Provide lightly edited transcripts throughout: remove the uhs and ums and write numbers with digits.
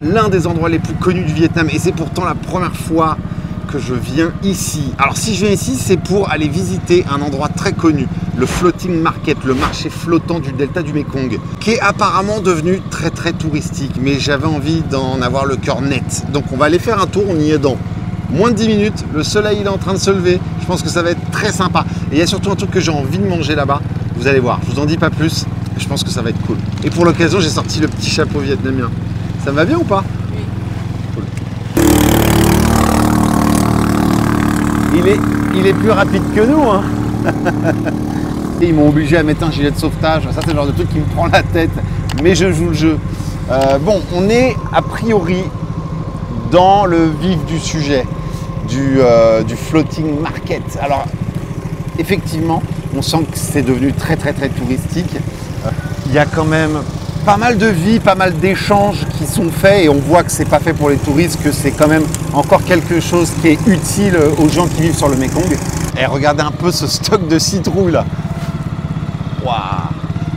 L'un des endroits les plus connus du Vietnam, et c'est pourtant la première fois que je viens ici. Alors si je viens ici, c'est pour aller visiter un endroit très connu, le Floating Market, le marché flottant du delta du Mekong, qui est apparemment devenu très touristique, mais j'avais envie d'en avoir le cœur net. Donc on va aller faire un tour, on y est dans moins de 10 minutes, le soleil il est en train de se lever, je pense que ça va être très sympa. Et il y a surtout un truc que j'ai envie de manger là-bas, vous allez voir, je vous en dis pas plus, je pense que ça va être cool. Et pour l'occasion, j'ai sorti le petit chapeau vietnamien. Ça va bien ou pas? Oui. Cool. Il est plus rapide que nous, hein. Ils m'ont obligé à mettre un gilet de sauvetage, ça c'est le genre de truc qui me prend la tête, mais je joue le jeu. Bon, on est a priori dans le vif du sujet du floating market. Alors, effectivement, on sent que c'est devenu très touristique. Il y a quand même pas mal de vie, pas mal d'échanges qui sont faits et on voit que c'est pas fait pour les touristes, que c'est quand même encore quelque chose qui est utile aux gens qui vivent sur le Mekong. Et regardez un peu ce stock de citrouilles là. Waouh.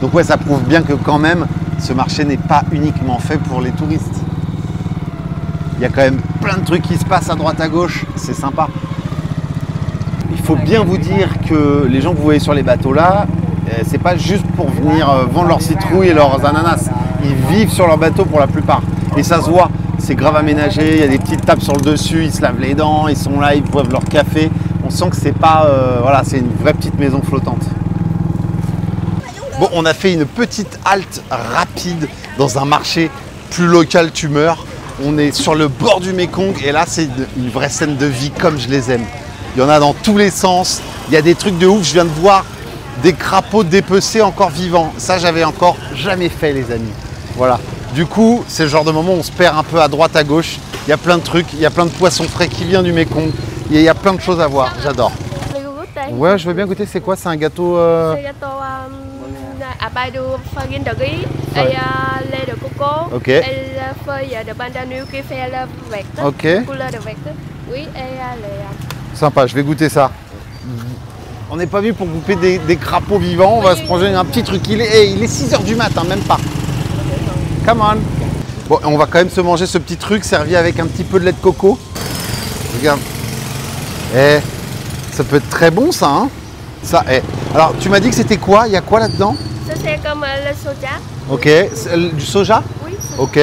Donc ouais, ça prouve bien que quand même ce marché n'est pas uniquement fait pour les touristes. Il y a quand même plein de trucs qui se passent à droite à gauche, c'est sympa. Il faut bien vous dire que les gens que vous voyez sur les bateaux là, c'est pas juste pour venir vendre leurs citrouilles et leurs ananas. Ils vivent sur leur bateau pour la plupart. Et ça se voit, c'est grave aménagé, il y a des petites tables sur le dessus, ils se lavent les dents, ils sont là, ils boivent leur café. On sent que c'est pas, voilà, c'est une vraie petite maison flottante. Bon, on a fait une petite halte rapide dans un marché plus local, tu meurs. On est sur le bord du Mekong et là, c'est une vraie scène de vie comme je les aime. Il y en a dans tous les sens, il y a des trucs de ouf, je viens de voir des crapauds dépecés encore vivants. Ça, j'avais encore jamais fait, les amis. Voilà. Du coup, c'est le genre de moment où on se perd un peu à droite, à gauche. Il y a plein de trucs, il y a plein de poissons frais qui viennent du Mekong. Il y a plein de choses à voir, j'adore. Ouais, je veux bien goûter. C'est quoi? C'est un gâteau C'est gâteau à base de farine de riz et lait de coco. Ok. Et la feuille de pandanus qui fait la verte. Ok. Couleur de verte. Oui, et les... Sympa, je vais goûter ça. On n'est pas venu pour couper des crapauds vivants, on va se prendre un petit truc. Il est 6 h du matin, même pas. Come on. Bon, on va quand même se manger ce petit truc servi avec un petit peu de lait de coco. Regarde. Ça peut être très bon ça, hein. Ça, Alors, tu m'as dit que c'était quoi? Il y a quoi là-dedans? Ça, c'est comme le soja. Ok. Du soja? Oui. Ok.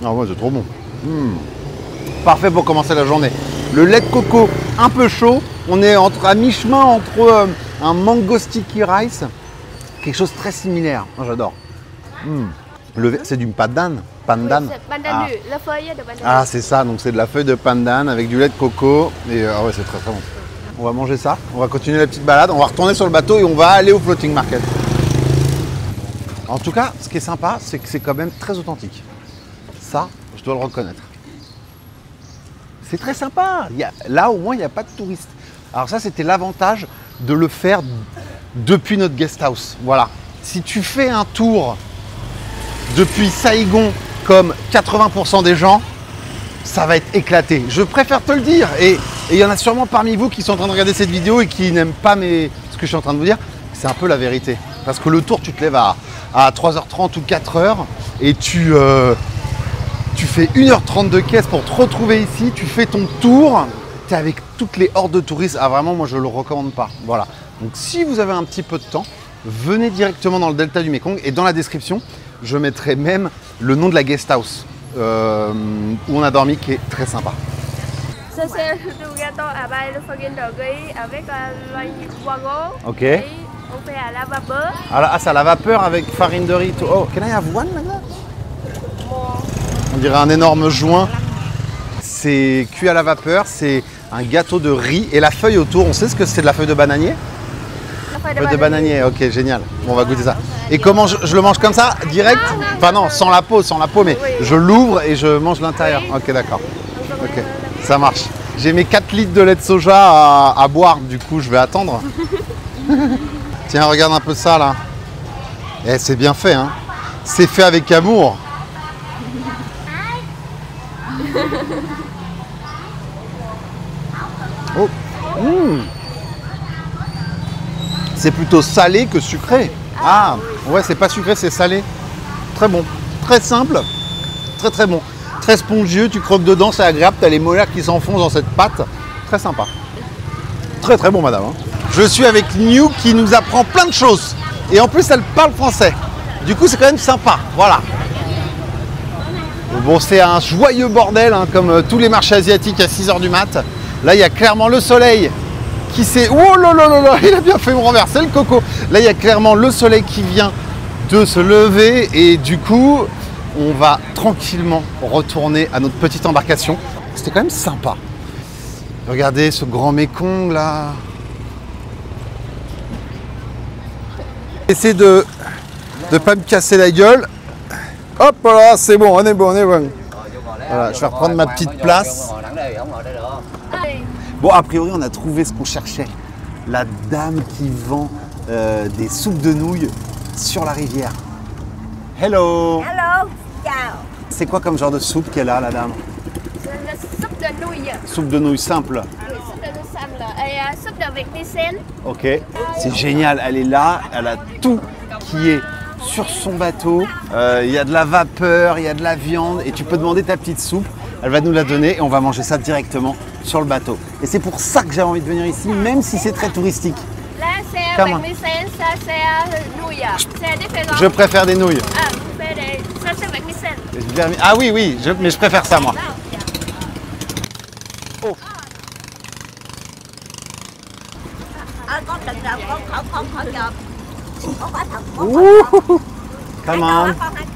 Ah ouais, c'est trop bon. Parfait pour commencer la journée. Le lait de coco un peu chaud. On est à mi-chemin entre un mango sticky rice. Quelque chose de très similaire. Moi, j'adore. C'est du pandan. Pandan. Oui, c'est pandanus, la feuille de pandanus. Ah, c'est ça. Donc, c'est de la feuille de pandan avec du lait de coco. Et ouais, c'est très bon. On va manger ça. On va continuer la petite balade. On va retourner sur le bateau et on va aller au floating market. En tout cas, ce qui est sympa, c'est que c'est quand même très authentique. Ça, je dois le reconnaître. C'est très sympa. Là, au moins, il n'y a pas de touristes. Alors ça, c'était l'avantage de le faire depuis notre guest house. Voilà. Si tu fais un tour depuis Saigon, comme 80% des gens, ça va être éclaté. Je préfère te le dire. Et il y en a sûrement parmi vous qui sont en train de regarder cette vidéo et qui n'aiment pas ce que je suis en train de vous dire. C'est un peu la vérité. Parce que le tour, tu te lèves à 3h30 ou 4h et tu fais 1h30 de caisse pour te retrouver ici, tu fais ton tour, tu es avec toutes les hordes de touristes. Ah vraiment, moi je ne le recommande pas. Voilà. Donc si vous avez un petit peu de temps, venez directement dans le delta du Mekong et dans la description, je mettrai même le nom de la guest house où on a dormi qui est très sympa. Ça c'est du gâteau à base de farine de riz avec l'oignon poireau. Ok. Et on fait à la vapeur. Ah, c'est à la vapeur avec farine de riz. Oh, can I have one maintenant? On dirait un énorme joint. C'est cuit à la vapeur, c'est un gâteau de riz et la feuille autour, on sait ce que c'est de la feuille de bananier? La feuille de bananier, ok, génial. Bon, on va goûter ça. Et comment je le mange comme ça, direct? Enfin non, sans la peau, mais je l'ouvre et je mange l'intérieur. Ok, d'accord. Ok, ça marche. J'ai mes 4 litres de lait de soja à boire, du coup je vais attendre. Tiens, regarde un peu ça là. C'est bien fait, hein. C'est fait avec amour. Oh. C'est plutôt salé que sucré. Ah, ouais, c'est pas sucré, c'est salé. Très bon. Très simple. Très très bon. Très spongieux, tu croques dedans, c'est agréable. Tu as les molaires qui s'enfoncent dans cette pâte. Très sympa. Très très bon, madame. Je suis avec New qui nous apprend plein de choses. Et en plus, elle parle français. Du coup, c'est quand même sympa. Voilà. Bon, c'est un joyeux bordel, hein, comme tous les marchés asiatiques à 6 h du mat. Là, il y a clairement le soleil qui s'est... Oh là là là là, il a bien fait me renverser le coco. Là, il y a clairement le soleil qui vient de se lever. Et du coup, on va tranquillement retourner à notre petite embarcation. C'était quand même sympa. Regardez ce grand Mékong là. Essayez de ne pas me casser la gueule. Hop là, c'est bon, on est bon, on est bon. Voilà, je vais reprendre ma petite place. Bon, a priori, on a trouvé ce qu'on cherchait. La dame qui vend des soupes de nouilles sur la rivière. Hello. Hello, chào. C'est quoi comme genre de soupe qu'elle a, la dame? C'est la soupe de nouilles. Soupe de nouilles simple. Oui, soupe de nouilles simple. Et soupe de vermicelle. Ok, c'est génial. Elle est là, elle a tout qui est sur son bateau. Il y a de la vapeur, il y a de la viande et tu peux demander ta petite soupe. Elle va nous la donner et on va manger ça directement sur le bateau. Et c'est pour ça que j'avais envie de venir ici, même si c'est très touristique. Là, c'est Comment? vermicelle, ça c'est nouilles. C'est différent. Je préfère des nouilles. Ah, vous faites ça c'est vermicelle. Ah oui, oui, mais je préfère ça moi. Oh. Con đừng làm con khỏi chợp. Con quả thật. Ouh. Come on.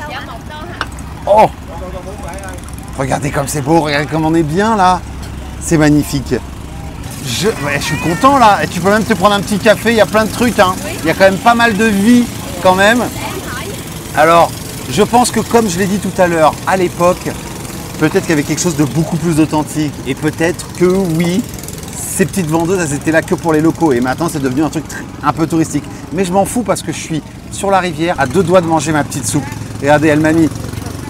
Dạ, một đôi hả? Oh. Regardez comme c'est beau, regardez comme on est bien là. C'est magnifique. Ouais, je suis content là. Et tu peux même te prendre un petit café, il y a plein de trucs. Hein. Il y a quand même pas mal de vie quand même. Alors, je pense que comme je l'ai dit tout à l'heure, à l'époque, peut-être qu'il y avait quelque chose de beaucoup plus authentique. Et peut-être que oui, ces petites vendeuses, elles étaient là que pour les locaux. Et maintenant, c'est devenu un truc un peu touristique. Mais je m'en fous parce que je suis sur la rivière, à 2 doigts de manger ma petite soupe. Regardez, elle m'a mis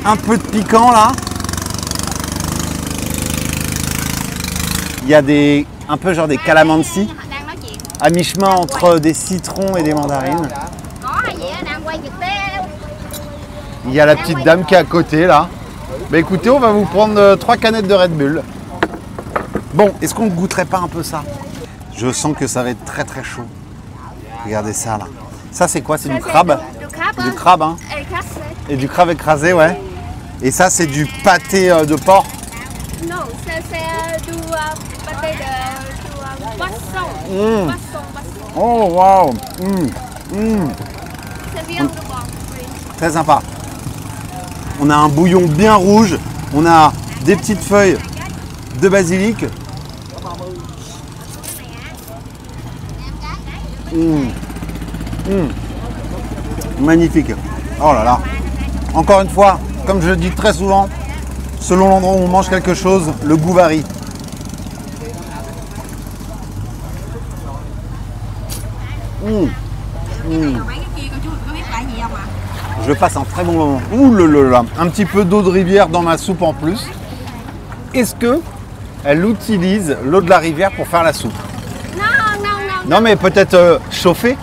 un peu de piquant là. Il y a un peu genre des calamansi, à mi-chemin entre des citrons et des mandarines. Il y a la petite dame qui est à côté là. Bah écoutez, on va vous prendre 3 canettes de Red Bull. Bon, est-ce qu'on ne goûterait pas un peu ça? Je sens que ça va être très très chaud. Regardez ça là. Ça c'est quoi? C'est du crabe? Du crabe, hein? Et du crabe écrasé, ouais. Et ça c'est du pâté de porc? Non, c'est du pâté de poisson. Oh waouh. C'est bien de porc. Très sympa. On a un bouillon bien rouge. On a des petites feuilles de basilic. Magnifique. Oh là là. Encore une fois, comme je le dis très souvent, selon l'endroit où on mange quelque chose, le goût varie. Je passe un très bon moment. Ouh là là là. Un petit peu d'eau de rivière dans ma soupe en plus. Est-ce que elle utilise l'eau de la rivière pour faire la soupe? Non. Non, mais peut-être chauffer.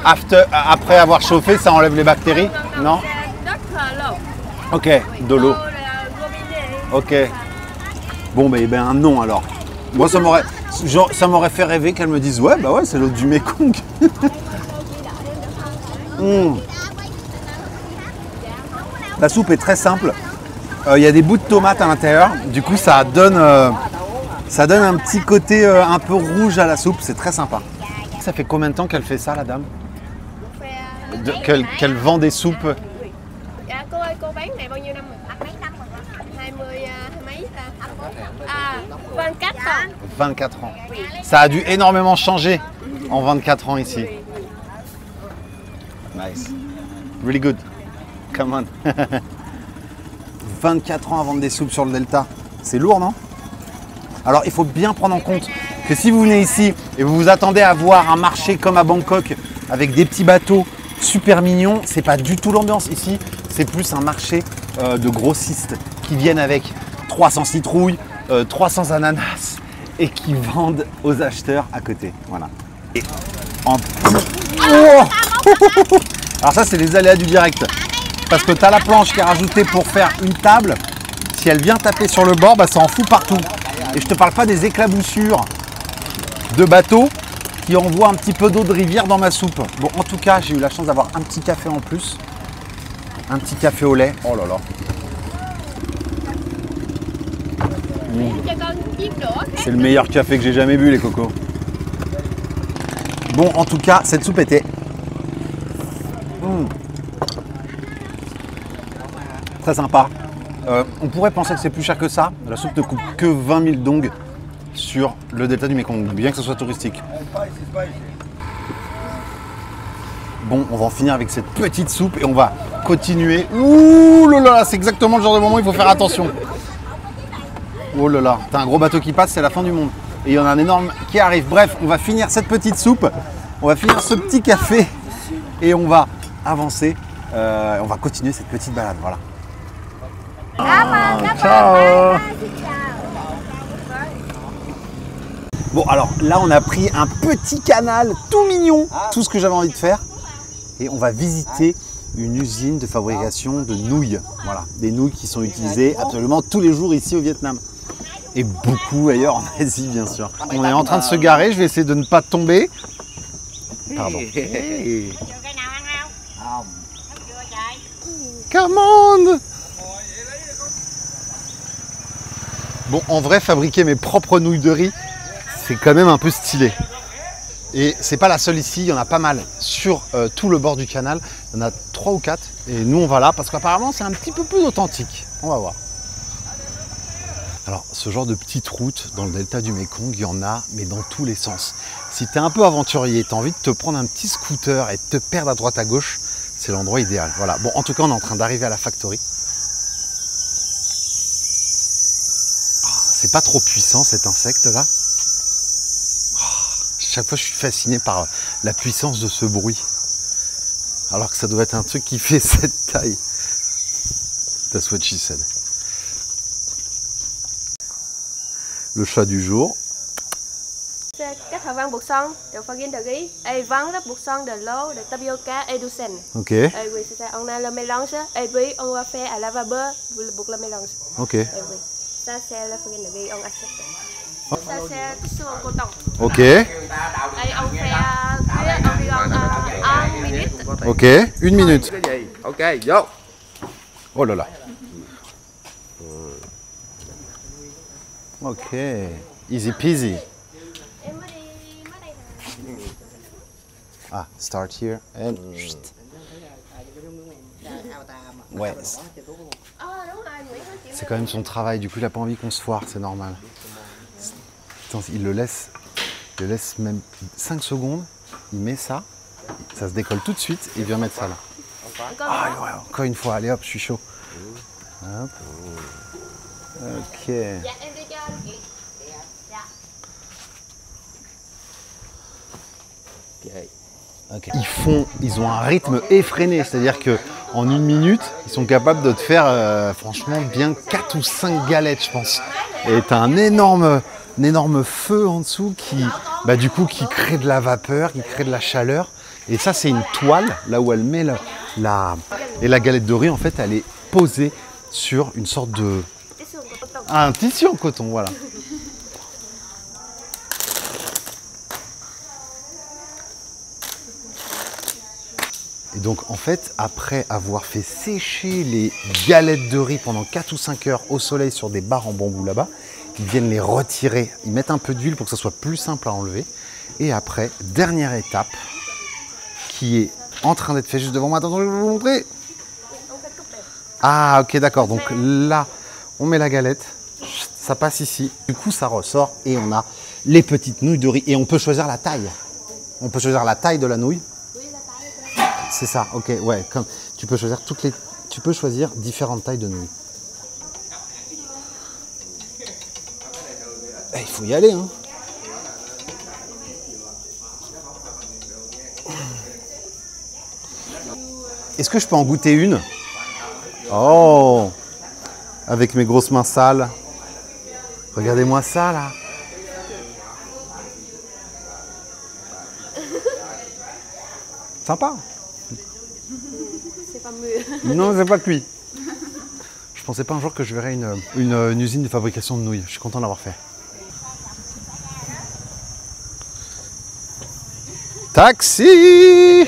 Après avoir chauffé, ça enlève les bactéries? Non? Ok, de l'eau. Ok. Bon, ben non alors. Moi, ça m'aurait fait rêver qu'elle me dise ouais, bah ouais, c'est l'eau du Mékong. La soupe est très simple. Il y a des bouts de tomates à l'intérieur. Du coup, ça donne un petit côté un peu rouge à la soupe. C'est très sympa. Ça fait combien de temps qu'elle fait ça, la dame? Qu'elle vend des soupes? Cô bán này bao nhiêu năm rồi? 20 mấy ta? 24 ans. 24 ans. Ça a dû énormément changer en 24 ans ici. Nice. Really good. Come on. 24 ans à vendre des soupes sur le delta. C'est lourd, non? Alors, il faut bien prendre en compte que si vous venez ici et vous vous attendez à voir un marché comme à Bangkok avec des petits bateaux super mignons, c'est pas du tout l'ambiance ici. C'est plus un marché de grossistes qui viennent avec 300 citrouilles, 300 ananas et qui vendent aux acheteurs à côté. Voilà. Et en... Oh Alors ça, c'est les aléas du direct. Parce que tu as la planche qui est rajoutée pour faire une table. Si elle vient taper sur le bord, bah, ça en fout partout. Et je te parle pas des éclaboussures de bateau qui envoient un petit peu d'eau de rivière dans ma soupe. Bon, en tout cas, j'ai eu la chance d'avoir un petit café en plus. Un petit café au lait. Oh là là. C'est le meilleur café que j'ai jamais bu, les cocos. Bon, en tout cas, cette soupe était très sympa. On pourrait penser que c'est plus cher que ça. La soupe ne coûte que 20 000 dong sur le delta du Mekong, bien que ce soit touristique. Bon, on va en finir avec cette petite soupe et on va continuer. Ouh là là, c'est exactement le genre de moment où il faut faire attention. Oh là là, t'as un gros bateau qui passe, c'est la fin du monde. Et il y en a un énorme qui arrive. Bref, on va finir cette petite soupe, on va finir ce petit café et on va avancer. On va continuer cette petite balade, voilà. Ciao. Bon, alors là, on a pris un petit canal tout mignon, tout ce que j'avais envie de faire. Et on va visiter une usine de fabrication de nouilles. Voilà, des nouilles qui sont utilisées absolument tous les jours ici au Vietnam. Et beaucoup ailleurs en Asie, bien sûr. On est en train de se garer, je vais essayer de ne pas tomber. Pardon. Hey. Commande. Bon, en vrai, fabriquer mes propres nouilles de riz, c'est quand même un peu stylé. Et c'est pas la seule ici, il y en a pas mal sur tout le bord du canal. Il y en a 3 ou 4. Et nous, on va là parce qu'apparemment, c'est un petit peu plus authentique. On va voir. Alors, ce genre de petite route dans le delta du Mekong, il y en a, mais dans tous les sens. Si tu es un peu aventurier, tu as envie de te prendre un petit scooter et de te perdre à droite à gauche, c'est l'endroit idéal. Voilà. Bon, en tout cas, on est en train d'arriver à la factory. C'est pas trop puissant cet insecte-là. Chaque fois, je suis fasciné par la puissance de ce bruit. Alors que ça doit être un truc qui fait cette taille. That's what she said. Le chat du jour. Các hạt vang bột son, de Fagin de Gui, et vang rất bột son de l'eau, de tapioca et du sel. Ok. Et oui, c'est ça. On a le mélange, et puis on va faire à la vapeur pour le mélange. Ok. Et oui, ça c'est le Fagin de Gui, on achète. Ça c'est sur un coton. Ok. Et on fait environ 1 minute. Ok. 1 minute. Ok, vô. Oh là là. Ok. Easy peasy. Ah, start here and... Ouais. C'est quand même son travail, du coup il n'a pas envie qu'on se foire, c'est normal. Attends, il le laisse même 5 secondes, il met ça, ça se décolle tout de suite et il vient mettre ça là. Ah ouais, encore une fois, allez hop, je suis chaud. Hop. Ok. Okay. Ils ont un rythme effréné, c'est-à-dire qu'en 1 minute, ils sont capables de te faire franchement bien 4 ou 5 galettes, je pense. Et tu as un énorme feu en dessous qui crée de la vapeur, qui crée de la chaleur. Et ça, c'est une toile, là où elle met Et la galette de riz, en fait, elle est posée sur une sorte de... un tissu en coton, voilà. Et donc en fait, après avoir fait sécher les galettes de riz pendant 4 ou 5 heures au soleil sur des barres en bambou là-bas, ils viennent les retirer, ils mettent un peu d'huile pour que ça soit plus simple à enlever. Et après, dernière étape, qui est en train d'être faite juste devant moi. Attends, je vais vous montrer. Ah ok, d'accord, donc là, on met la galette, ça passe ici, du coup ça ressort et on a les petites nouilles de riz. Et on peut choisir la taille. On peut choisir la taille de la nouille. C'est ça, ok, ouais. Comme, tu peux choisir différentes tailles de nouilles. Il faut y aller, hein. Est-ce que je peux en goûter une? Oh, avec mes grosses mains sales. Regardez-moi ça, là. Sympa. c'est pas mieux. Non, c'est pas cuit. Je pensais pas un jour que je verrais une usine de fabrication de nouilles. Je suis content d'avoir fait. Taxi.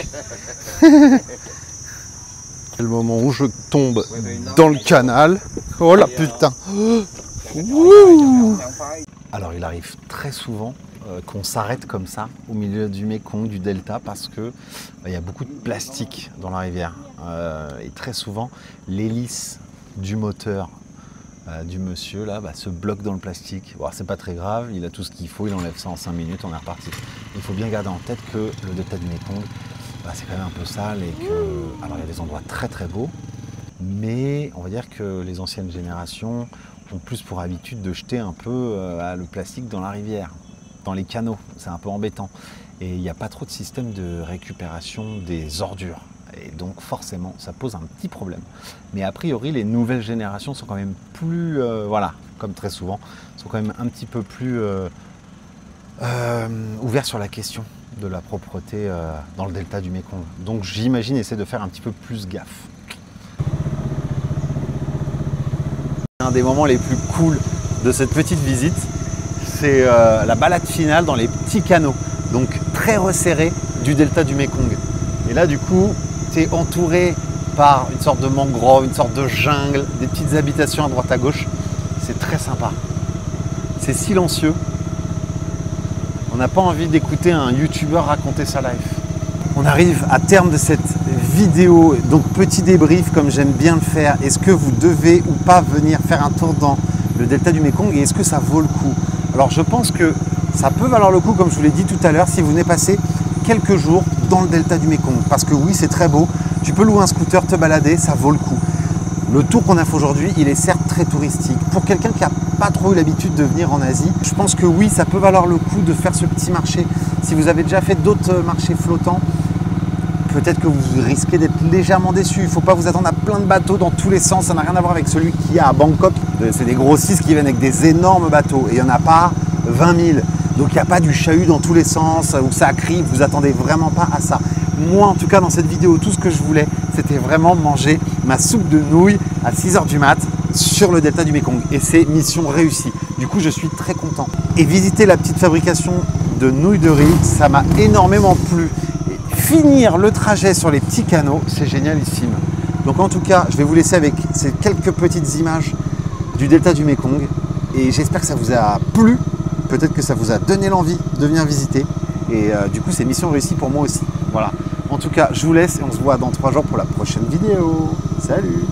C'est le moment où je tombe dans le canal. Oh la putain. Ouh. Alors il arrive très souvent qu'on s'arrête comme ça au milieu du Mékong, du delta, parce que il y a beaucoup de plastique dans la rivière. Et très souvent, l'hélice du moteur du monsieur là se bloque dans le plastique. Bon, c'est pas très grave, il a tout ce qu'il faut, il enlève ça en 5 minutes, on est reparti. Il faut bien garder en tête que le delta du Mékong, c'est quand même un peu sale et que. Alors il y a des endroits très très beaux, mais on va dire que les anciennes générations ont plus pour habitude de jeter un peu le plastique dans la rivière, dans les canaux. C'est un peu embêtant. Et il n'y a pas trop de système de récupération des ordures. Et donc forcément, ça pose un petit problème. Mais a priori, les nouvelles générations sont quand même plus, voilà, comme très souvent, sont quand même un petit peu plus ouverts sur la question de la propreté dans le delta du Mékong. Donc j'imagine essayer de faire un petit peu plus gaffe. Un des moments les plus cool de cette petite visite, c'est la balade finale dans les petits canaux, donc très resserrés du delta du Mékong. Et là, du coup, tu es entouré par une sorte de mangrove, une sorte de jungle, des petites habitations à droite à gauche. C'est très sympa. C'est silencieux. On n'a pas envie d'écouter un youtubeur raconter sa life. On arrive à terme de cette vidéo, donc petit débrief comme j'aime bien le faire. Est-ce que vous devez ou pas venir faire un tour dans le delta du Mékong et est-ce que ça vaut le coup? Alors je pense que ça peut valoir le coup, comme je vous l'ai dit tout à l'heure, si vous venez passer quelques jours dans le delta du Mékong. Parce que oui, c'est très beau, tu peux louer un scooter, te balader, ça vaut le coup. Le tour qu'on a fait aujourd'hui, il est certes très touristique. Pour quelqu'un qui n'a pas trop eu l'habitude de venir en Asie, je pense que oui, ça peut valoir le coup de faire ce petit marché. Si vous avez déjà fait d'autres marchés flottants, peut-être que vous risquez d'être légèrement déçu. Il ne faut pas vous attendre à plein de bateaux dans tous les sens. Ça n'a rien à voir avec celui qu'il y a à Bangkok. C'est des grossistes qui viennent avec des énormes bateaux. Et il n'y en a pas 20 000. Donc il n'y a pas du chahut dans tous les sens où ça crie. Vous attendez vraiment pas à ça. Moi, en tout cas, dans cette vidéo, tout ce que je voulais, c'était vraiment manger ma soupe de nouilles à 6 h du mat sur le delta du Mékong. Et c'est mission réussie. Du coup, je suis très content. Et visiter la petite fabrication de nouilles de riz, ça m'a énormément plu. Finir le trajet sur les petits canaux, c'est génialissime. Donc en tout cas, je vais vous laisser avec ces quelques petites images du delta du Mékong et j'espère que ça vous a plu. Peut-être que ça vous a donné l'envie de venir visiter et du coup, c'est mission réussie pour moi aussi. Voilà. En tout cas, je vous laisse et on se voit dans 3 jours pour la prochaine vidéo. Salut!